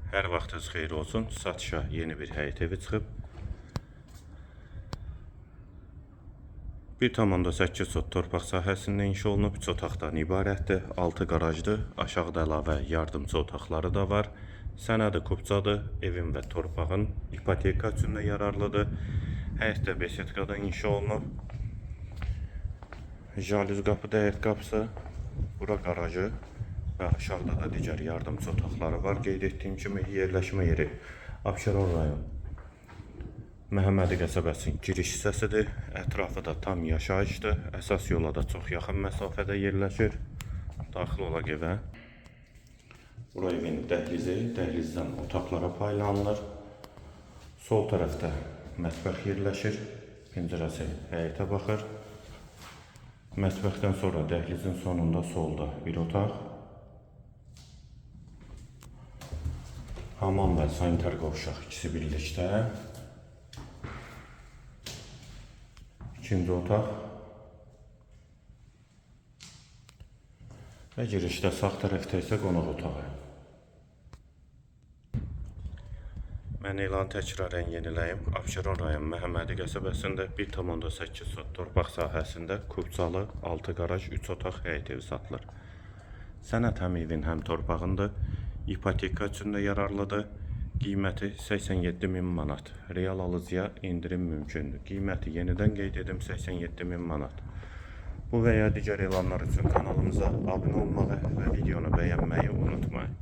Hər vaxtınız xeyir olsun. Satışa yeni bir həyət evi çıxıb. 1,8 sot torpaq sahəsində inşa olunub. 3 otaqdan ibarətdir. 6 qarajdır. Aşağıda əlavə yardımcı otaqları da var. Sənədi kupçadır. Evin və torpağın ipoteka üçün də yararlıdır. Həyətdə besetkadan inşa olunub. Jalüz qapı, həyət qapısı. Bura qarajı və aşağıda da digər yardımcı otaqları var. Qeyd etdiyim kimi yerləşmə yeri Abşeron rayon Məhəmmədi qəsəbəsinin giriş hissəsidir. Ətrafı da tam yaşayışdır. Əsas yola da çox yaxın məsafədə yerləşir. Daxil olaq evə. Bura evin dəhlizi, dəhlizdən otaqlara paylanılır. Sol tərəfdə mətbəx yerləşir. Pəncərəsi həyətə baxır. Mətbəxdən sonra dəhlizin sonunda solda bir otaq. Hamam və sanitar qovşaq ikisi birlikdə. İkinci otaq. Və girişdə sağ tərəfdə isə qonaq otağı. Mən elanı təkrarən yeniləyim. Abşeron rayon Məhəmmədi qəsəbəsində 1,8 sot torpaq sahəsində kupçalı 6 qaraj 3 otaq həyət evi satılır. Sənəd həm evin həm torpağındır. İpoteka üçün də yararlıdır. Qiyməti 87.000 manat. Real alıcıya indirim mümkündür. Qiyməti yenidən qeyd edim 87.000 manat. Bu və ya digər elanlar üçün kanalımıza abunə olmağı və videonu bəyənməyi unutmayın.